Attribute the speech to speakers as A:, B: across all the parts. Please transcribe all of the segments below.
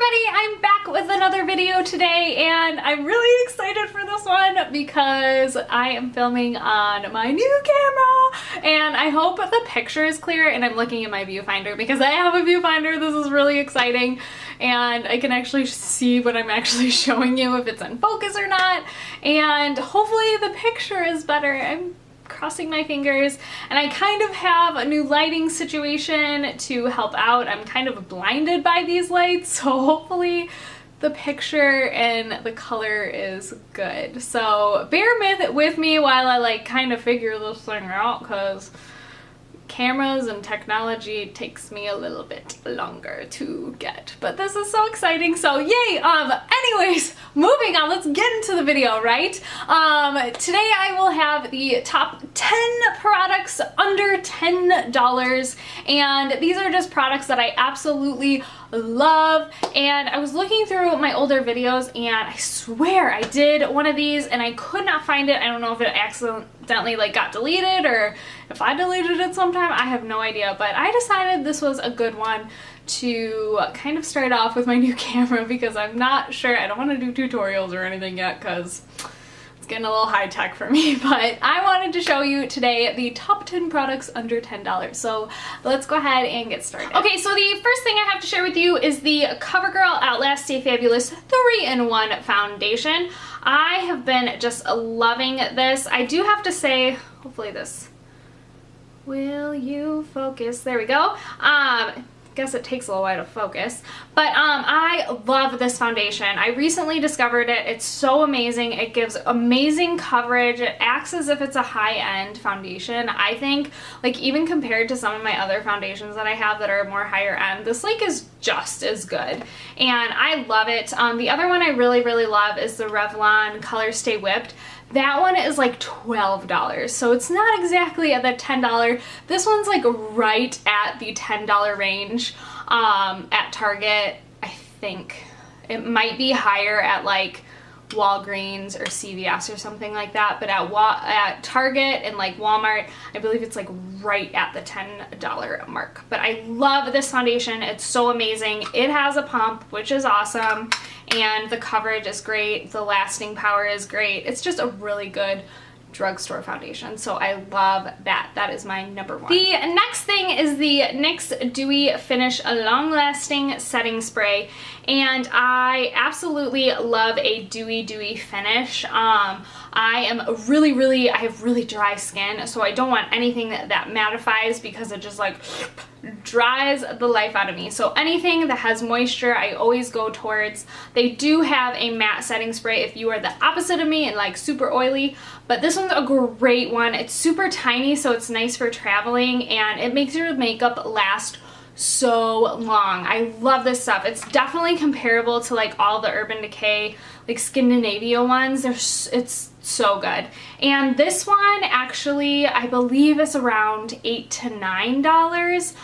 A: everybody, I'm back with another video today and I'm really excited for this one because I am filming on my new camera and I hope the picture is clear, and I'm looking at my viewfinder because I have a viewfinder. This is really exciting and I can actually see what I'm actually showing you, if it's in focus or not, and hopefully the picture is better. I'm crossing my fingers, and I kind of have a new lighting situation to help out. I'm kind of blinded by these lights, so hopefully the picture and the color is good. So bear with me while I kind of figure this thing out, because cameras and technology takes me a little bit longer to get, but this is so exciting, so yay. Anyways, moving on, let's get into the video, right? Today I will have the top 10 products under $10, and these are just products that I absolutely love. And I was looking through my older videos and I swear I did one of these and I could not find it. I don't know if it accidentally got deleted or if I deleted it sometime. I have no idea, but I decided this was a good one to kind of start off with my new camera, because I'm not sure, I don't want to do tutorials or anything yet because it's getting a little high tech for me, but I wanted to show you today the top 10 products under $10. So let's go ahead and get started. Okay, so the first thing I have to share with you is the CoverGirl Outlast Stay Fabulous 3-in-1 foundation. I have been just loving this. I do have to say, hopefully this, will you focus? There we go. Guess it takes a little while to focus, but I love this foundation. I recently discovered it. It's so amazing. It gives amazing coverage. It acts as if it's a high-end foundation. I think, even compared to some of my other foundations that I have that are more higher end, this is just as good, and I love it. The other one I really love is the Revlon Color Stay Whipped. That one is $12, so it's not exactly at the $10. This one's right at the $10 range at Target. I think it might be higher at Walgreens or CVS or something like that, but at Target and Walmart, I believe it's right at the $10 mark. But I love this foundation. It's so amazing. It has a pump, which is awesome, and the coverage is great. The lasting power is great. It's just a really good drugstore foundation, so I love that. That is my number one. The next thing is the NYX Dewy Finish Long-Lasting Setting Spray, and I absolutely love a dewy finish. I have really dry skin, so I don't want anything that mattifies, because it just dries the life out of me. So anything that has moisture, I always go towards. They do have a matte setting spray if you are the opposite of me and super oily, but this one's a great one. It's super tiny, so it's nice for traveling, and it makes your makeup last so long. I love this stuff. It's definitely comparable to all the Urban Decay Scandinavia ones. It's so good. And this one actually, I believe, is around $8 to $9.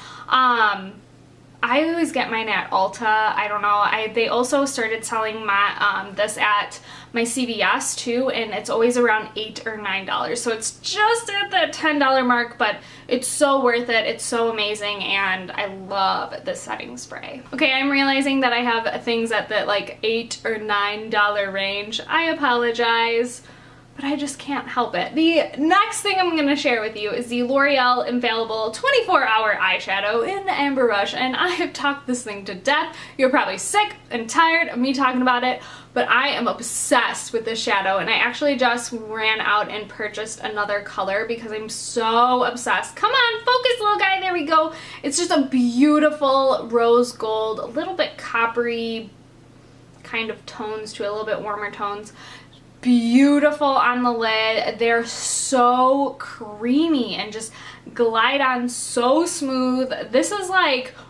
A: I always get mine at Ulta. I don't know. They also started selling my this at my CVS too, and it's always around $8 or $9. So it's just at the $10 mark, but it's so worth it. It's so amazing, and I love the setting spray. Okay, I'm realizing that I have things at the $8 or $9 range. I apologize, but I just can't help it. The next thing I'm going to share with you is the L'Oreal Infallible 24-Hour Eyeshadow in Amber Rush, and I have talked this thing to death. You're probably sick and tired of me talking about it, but I am obsessed with this shadow, and I actually just ran out and purchased another color because I'm so obsessed. Come on, focus, little guy. There we go. It's just a beautiful rose gold, a little bit coppery kind of tones to a little bit warmer tones. Beautiful on the lid. They're so creamy and just glide on so smooth. This is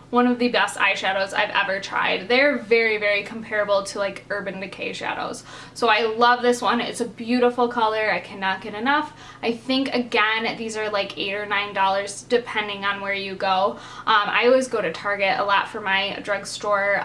A: one of the best eyeshadows I've ever tried. They're very comparable to Urban Decay shadows. So I love this one. It's a beautiful color. I cannot get enough. I think, again, these are $8 or $9 depending on where you go. I always go to Target a lot for my drugstore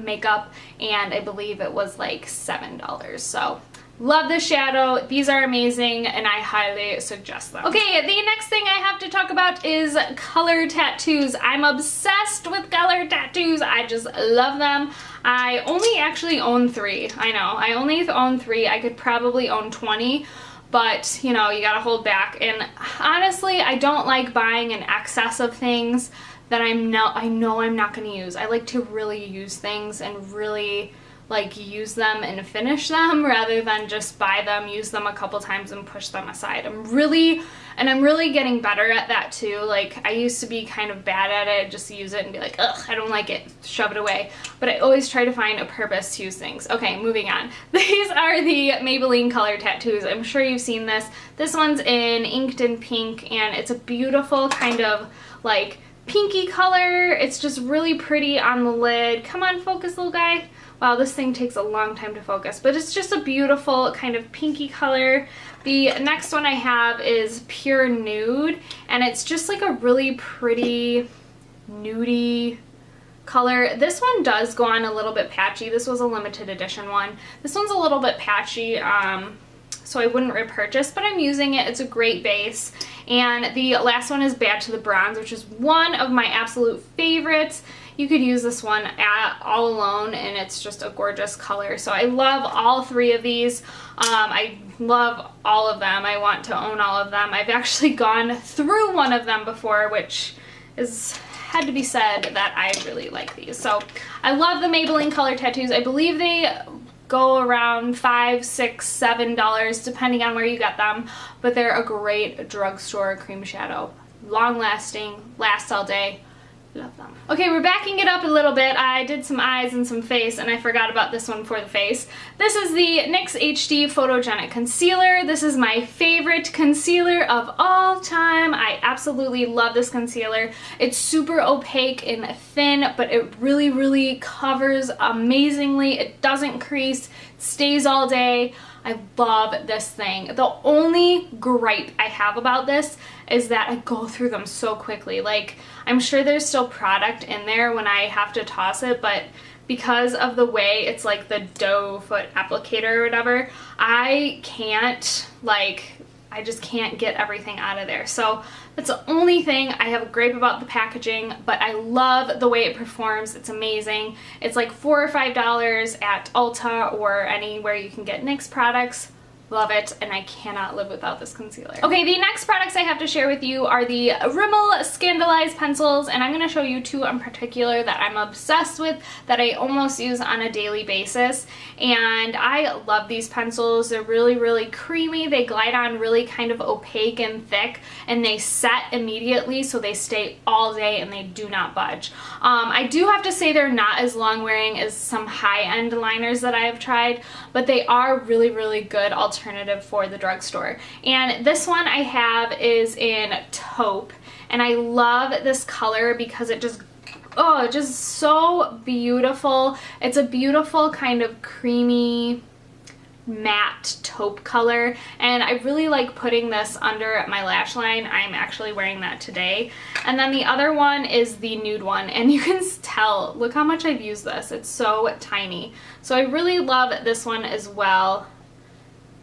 A: makeup, and I believe it was $7. So Love the shadow. These are amazing and I highly suggest them. Okay, the next thing I have to talk about is color tattoos. I'm obsessed with color tattoos. I just love them. I only actually own 3. I know, I only own 3. I could probably own 20, but you know, you gotta hold back. And honestly, I don't like buying an excess of things that I know I'm not gonna use. I like to really use things and really like use them and finish them rather than just buy them, use them a couple times and push them aside. I'm really getting better at that too. Like I used to be kind of bad at it, just use it and be like, ugh, I don't like it, shove it away. But I always try to find a purpose to use things. Okay, moving on. These are the Maybelline color tattoos. I'm sure you've seen this. This one's in Inked in Pink and it's a beautiful kind of like pinky color. It's just really pretty on the lid. Come on, focus, little guy. Wow, this thing takes a long time to focus, but it's just a beautiful kind of pinky color. The next one I have is Pure Nude, and it's just like a really pretty nudie color. This one does go on a little bit patchy. This was a limited edition one. This one's a little bit patchy, so I wouldn't repurchase, but I'm using it. It's a great base. And the last one is Bad to the Bronze, which is one of my absolute favorites. You could use this one all alone and it's just a gorgeous color. So I love all 3 of these. I love all of them. I want to own all of them. I've actually gone through one of them before, which had to be said that I really like these. So I love the Maybelline color tattoos. I believe they go around $5, $6, $7 depending on where you get them, but they're a great drugstore cream shadow. Long lasting, lasts all day. Love them. Okay, we're backing it up a little bit. I did some eyes and some face and I forgot about this one for the face. This is the NYX HD Photogenic Concealer. This is my favorite concealer of all time. I absolutely love this concealer. It's super opaque and thin, but it really, really covers amazingly. It doesn't crease, stays all day. I love this thing. The only gripe I have about this is that I go through them so quickly. Like, I'm sure there's still product in there when I have to toss it, but because of the way it's like the doe foot applicator or whatever, I can't, like, I just can't get everything out of there. So that's the only thing I have a gripe about the packaging, but I love the way it performs. It's amazing. It's like $4 or $5 at Ulta or anywhere you can get NYX products. Love it, and I cannot live without this concealer. Okay, the next products I have to share with you are the Rimmel ScandalEyes pencils, and I'm going to show you 2 in particular that I'm obsessed with, that I almost use on a daily basis, and I love these pencils. They're really, really creamy. They glide on really kind of opaque and thick, and they set immediately, so they stay all day and they do not budge. I do have to say they're not as long wearing as some high-end liners that I have tried, but they are really, really good alternative for the drugstore. And this one I have is in taupe, and I love this color because it just, oh, just so beautiful. It's a beautiful kind of creamy matte taupe color, and I really like putting this under my lash line. I'm actually wearing that today. And then the other one is the nude one, and you can tell, look how much I've used this. It's so tiny. So I really love this one as well.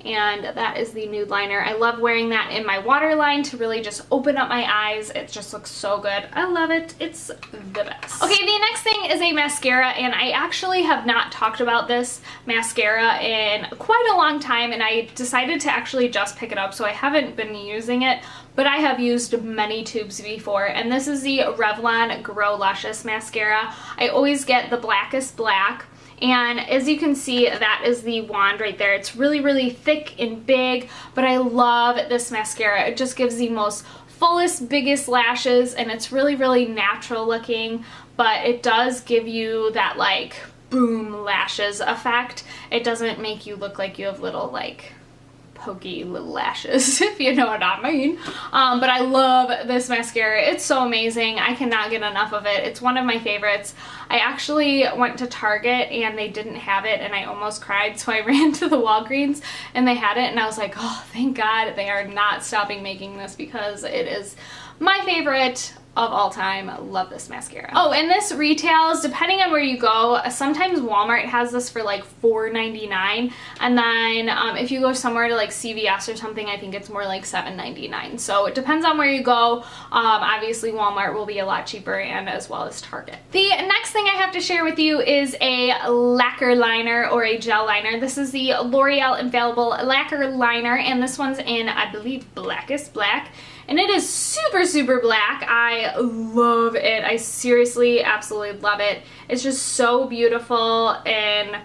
A: And that is the nude liner. I love wearing that in my waterline to really just open up my eyes. It just looks so good. I love it. It's the best. Okay, the next thing is a mascara, and I actually have not talked about this mascara in quite a long time, and I decided to actually just pick it up, so I haven't been using it, but I have used many tubes before, and this is the Revlon Grow Luscious Mascara. I always get the blackest black. And as you can see, that is the wand right there. It's really, really thick and big, but I love this mascara. It just gives the most fullest, biggest lashes, and it's really, really natural looking, but it does give you that like boom lashes effect. It doesn't make you look like you have little like pokey little lashes, if you know what I mean. But I love this mascara. It's so amazing. I cannot get enough of it. It's one of my favorites. I actually went to Target and they didn't have it, and I almost cried, so I ran to the Walgreens and they had it, and I was like, oh, thank God they are not stopping making this, because it is my favorite of all time. Love this mascara. Oh, and this retails, depending on where you go, sometimes Walmart has this for like $4.99, and then if you go somewhere to like CVS or something, I think it's more like $7.99. So it depends on where you go. Obviously Walmart will be a lot cheaper, and as well as Target. The next thing I have to share with you is a lacquer liner or a gel liner. This is the L'Oreal Infallible Lacquer Liner, and this one's in, I believe, Blackest Black. And it is super, super black. I love it. I seriously, absolutely love it. It's just so beautiful in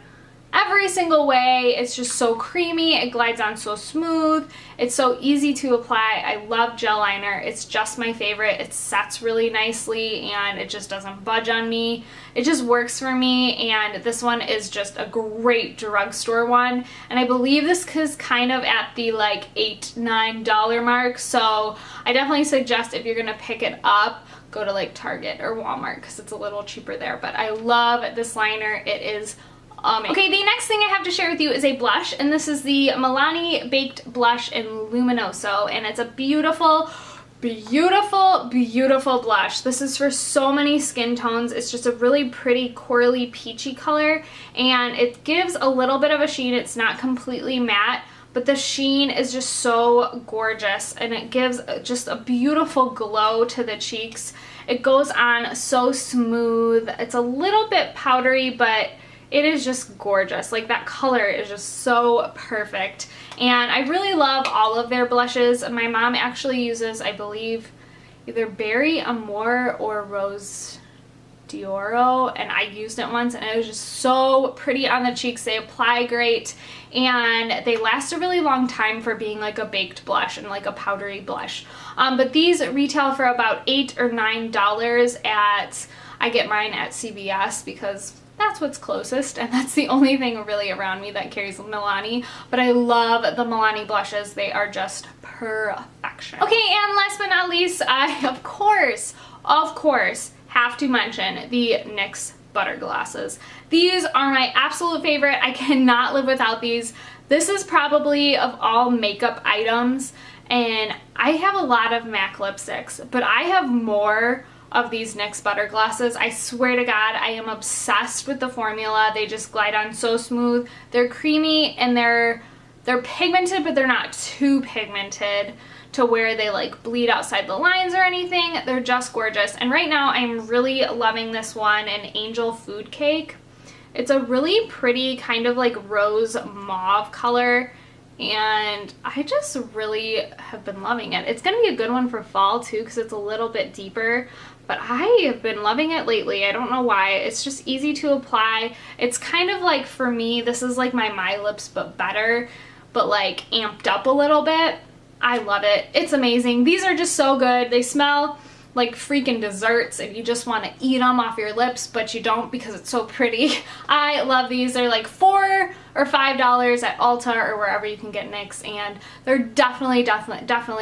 A: every single way. It's just so creamy. It glides on so smooth. It's so easy to apply. I love gel liner. It's just my favorite. It sets really nicely and it just doesn't budge on me. It just works for me, and this one is just a great drugstore one. And I believe this is kind of at the like $8–9 mark, so I definitely suggest if you're gonna pick it up, go to like Target or Walmart because it's a little cheaper there. But I love this liner. It is okay, the next thing I have to share with you is a blush, and this is the Milani Baked Blush in Luminoso, and it's a beautiful, beautiful, beautiful blush. This is for so many skin tones. It's just a really pretty corally peachy color, and it gives a little bit of a sheen. It's not completely matte, but the sheen is just so gorgeous, and it gives just a beautiful glow to the cheeks. It goes on so smooth. It's a little bit powdery, but it is just gorgeous. Like, that color is just so perfect. And I really love all of their blushes. My mom actually uses, I believe, either Berry Amore or Rose d'Oro, and I used it once and it was just so pretty on the cheeks. They apply great and they last a really long time for being like a baked blush and like a powdery blush. But these retail for about $8 or $9 at, I get mine at CVS because that's what's closest, and that's the only thing really around me that carries Milani. But I love the Milani blushes. They are just perfection. Okay, and last but not least, I of course have to mention the NYX Butter Glosses. These are my absolute favorite. I cannot live without these. This is probably, of all makeup items, and I have a lot of MAC lipsticks, but I have more of these NYX Butter Glosses. I swear to God, I am obsessed with the formula. They just glide on so smooth. They're creamy and they're pigmented, but they're not too pigmented to where they like bleed outside the lines or anything. They're just gorgeous. And right now I'm really loving this one, an Angel Food Cake. It's a really pretty kind of like rose mauve color, and I just really have been loving it. It's gonna be a good one for fall too because it's a little bit deeper, but I have been loving it lately. I don't know why. It's just easy to apply. It's kind of like, for me, this is like my Lips but better, but like amped up a little bit. I love it. It's amazing. These are just so good. They smell like freaking desserts if you just want to eat them off your lips, but you don't because it's so pretty. I love these. They're like $4 or $5 at Ulta or wherever you can get NYX, and they're definitely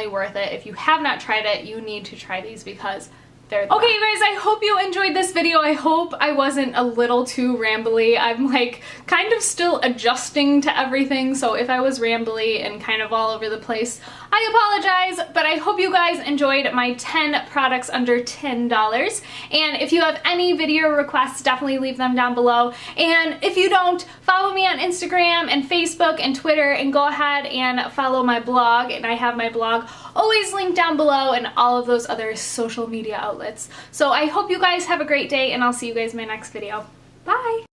A: worth it. If you have not tried it, you need to try these because they're okay, you guys, I hope you enjoyed this video. I hope I wasn't a little too rambly. I'm like kind of still adjusting to everything, so if I was rambly and kind of all over the place, I apologize, but I hope you guys enjoyed my 10 products under $10. And if you have any video requests, definitely leave them down below. And if you don't, follow me on Instagram and Facebook and Twitter, and go ahead and follow my blog. And I have my blog always linked down below, and all of those other social media outlets. So I hope you guys have a great day, and I'll see you guys in my next video. Bye!